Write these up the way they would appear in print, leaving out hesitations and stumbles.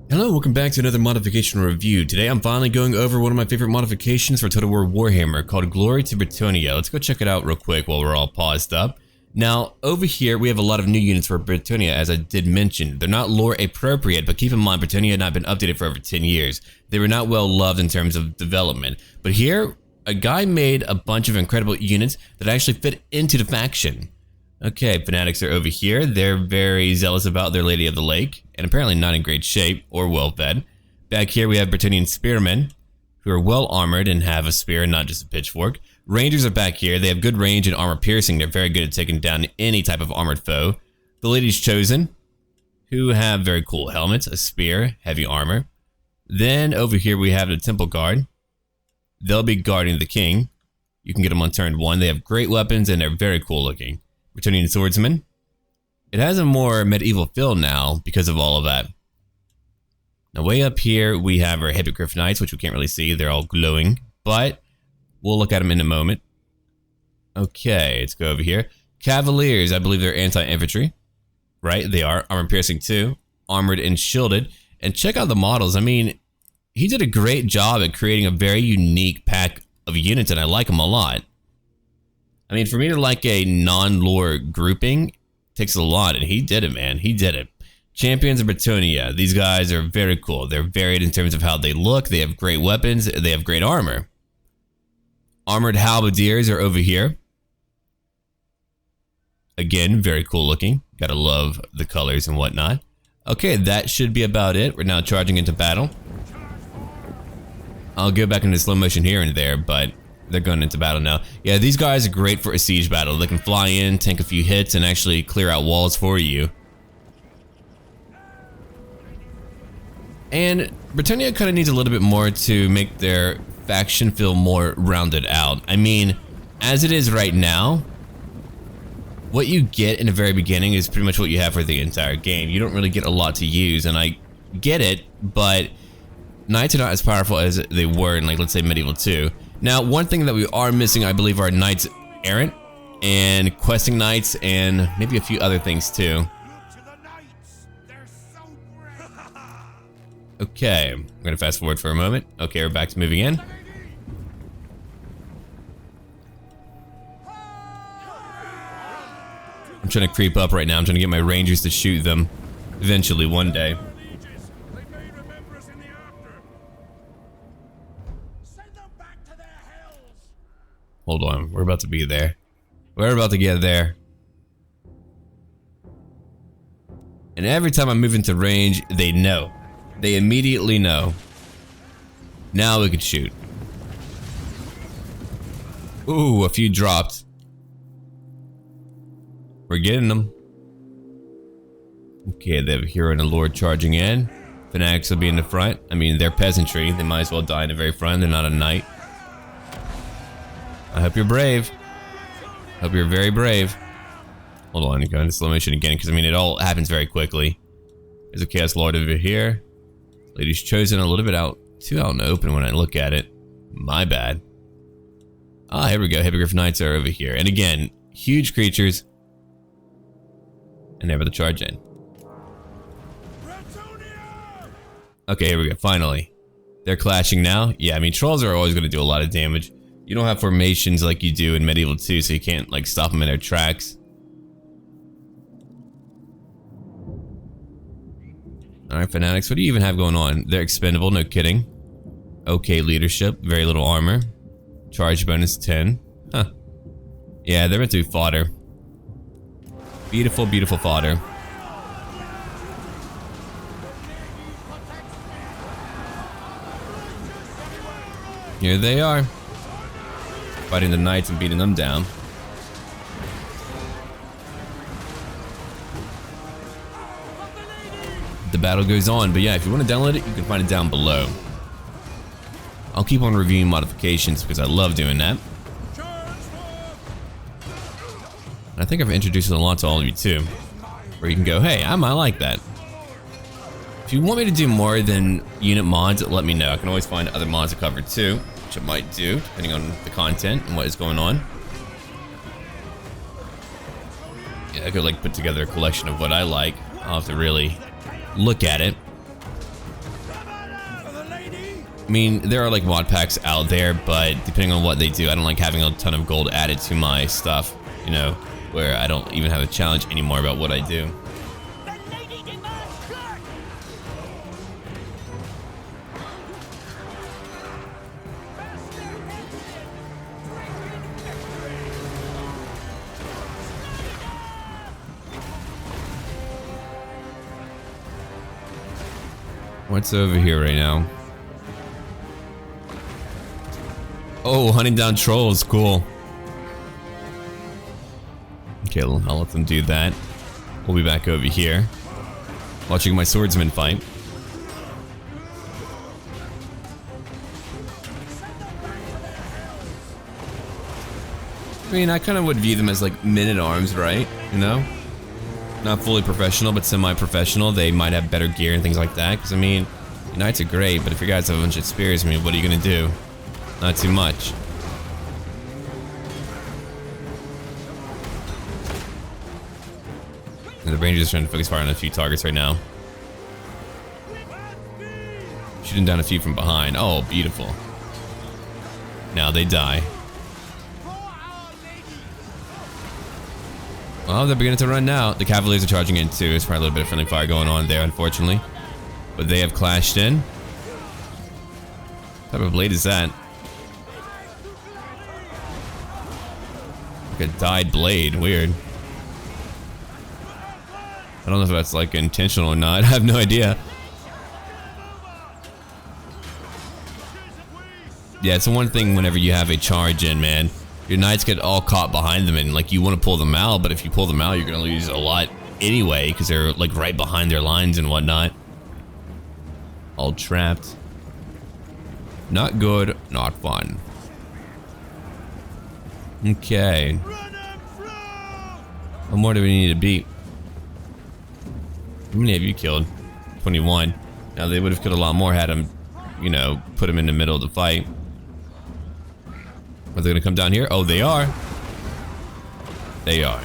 Hello, welcome back to another modification review. Today I'm finally going over one of my favorite modifications for Total War Warhammer called Glory to BRETONNIA. Let's go check it out real quick while we're all paused up. Now, over here we have a lot of new units for BRETONNIA, as I did mention. They're not lore appropriate, but keep in mind BRETONNIA had not been updated for over 10 years. They were not well loved in terms of development. But here, a guy made a bunch of incredible units that actually fit into the faction. Okay, fanatics are over here. They're very zealous about their Lady of the Lake, and apparently not in great shape or well fed. Back here we have Britannian Spearmen, who are well armored and have a spear and not just a pitchfork. Rangers are back here. They have good range and armor piercing. They're very good at taking down any type of armored foe. The Ladies Chosen, who have very cool helmets, a spear, heavy armor. Then over here we have the Temple Guard. They'll be guarding the king. You can get them on turn 1. They have great weapons and they're very cool looking. Britannian Swordsman. It has a more medieval feel now because of all of that. Now way up here we have our Hippogriff Knights, which we can't really see. They're all glowing, but we'll look at them in a moment. Okay, let's go over here. Cavaliers, I believe they're anti-infantry. Right, they are. Armor piercing too. Armored and shielded. And check out the models. I mean, he did a great job at creating a very unique pack of units, and I like them a lot. I mean, for me to like a non-lore grouping takes a lot, and he did it, man. He did it. Champions of BRETONNIA. These guys are very cool. They're varied in terms of how they look. They have great weapons. They have great armor. Armored halberdiers are over here. Again, very cool looking. Gotta love the colors and whatnot. Okay, that should be about it. We're now charging into battle. I'll go back into slow motion here and there, but they're going into battle now. Yeah, these guys are great for a siege battle. They can fly in, tank a few hits, and actually clear out walls for you. And BRETONNIA kind of needs a little bit more to make their faction feel more rounded out. I mean, as it is right now, what you get in the very beginning is pretty much what you have for the entire game. You don't really get a lot to use, and I get it, but Knights are not as powerful as they were in, like, let's say Medieval 2. Now, one thing that we are missing, I believe, are Knights Errant and Questing Knights and maybe a few other things too. Okay, I'm gonna fast forward for a moment. Okay, we're back to moving in. I'm trying to creep up right now. I'm trying to get my Rangers to shoot them eventually one day. Hold on, we're about to be there. We're about to get there. And every time I move into range, they know. They immediately know. Now we can shoot. Ooh, a few dropped. We're getting them. Okay, they have a hero and a lord charging in. Fanatics will be in the front. I mean, they're peasantry. They might as well die in the very front. They're not a knight. I hope you're brave. Hope you're very brave. Hold on, go into slow motion again, because I mean, it all happens very quickly. There's a Chaos Lord over here. Ladies Chosen, a little bit too out in the open when I look at it. My bad. Ah, here we go. Hippogriff Knights are over here. And again, huge creatures. And never the charge in. Okay, here we go. Finally. They're clashing now. Yeah, I mean, trolls are always going to do a lot of damage. You don't have formations like you do in Medieval 2, so you can't, like, stop them in their tracks. Alright, Fanatics, what do you even have going on? They're expendable, no kidding. Okay, leadership, very little armor. Charge bonus 10. Huh. Yeah, they're meant to be fodder. Beautiful, beautiful fodder. Here they are. Fighting the knights and beating them down. The battle goes on, but yeah, if you want to download it, you can find it down below. I'll keep on reviewing modifications because I love doing that. And I think I've introduced it a lot to all of you too, where you can go, hey, I might like that. If you want me to do more than unit mods, let me know. I can always find other mods to cover too, which I might do, depending on the content and what is going on. Yeah, I could like put together a collection of what I like. I'll have to really look at it. I mean, there are like mod packs out there, but depending on what they do, I don't like having a ton of gold added to my stuff, you know, where I don't even have a challenge anymore about what I do. What's over here right now? Oh, hunting down trolls, cool. Okay, I'll let them do that. We'll be back over here, watching my swordsman fight. I mean, I kind of would view them as like men-at-arms, right? You know? Not fully professional, but semi-professional. They might have better gear and things like that. Because, I mean, knights are great, but if your guys have a bunch of spears, I mean, what are you going to do? Not too much. And the Rangers are trying to focus fire on a few targets right now. Shooting down a few from behind. Oh, beautiful. Now they die. Well, they're beginning to run now. The Cavaliers are charging in too. There's probably a little bit of friendly fire going on there, unfortunately. But they have clashed in. What type of blade is that? Like a dyed blade. Weird. I don't know if that's like intentional or not. I have no idea. Yeah, it's the one thing whenever you have a charge in, man. Your knights get all caught behind them and like you want to pull them out, but if you pull them out, you're going to lose a lot anyway because they're like right behind their lines and whatnot. All trapped. Not good, not fun. Okay. What more do we need to beat? How many have you killed? 21. Now they would have killed a lot more had them, you know, put them in the middle of the fight. Are they gonna come down here? Oh, they are. They are.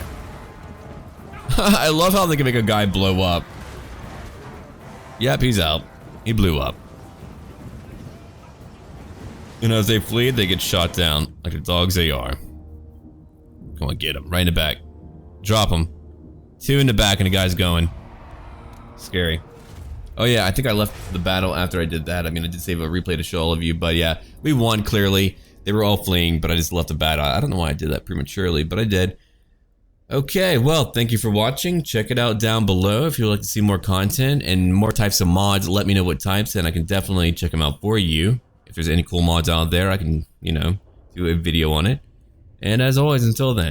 I love how they can make a guy blow up. Yep, he's out. He blew up. And as they flee, they get shot down like the dogs they are. Come on, get him. Right in the back. Drop him. 2 in the back and the guy's going. Scary. Oh yeah, I think I left the battle after I did that. I mean, I did save a replay to show all of you, but yeah, we won clearly. They were all fleeing, but I just left the battle. I don't know why I did that prematurely, but I did. Okay, well, thank you for watching. Check it out down below if you'd like to see more content and more types of mods. Let me know what types, and I can definitely check them out for you. If there's any cool mods out there, I can, you know, do a video on it. And as always, until then.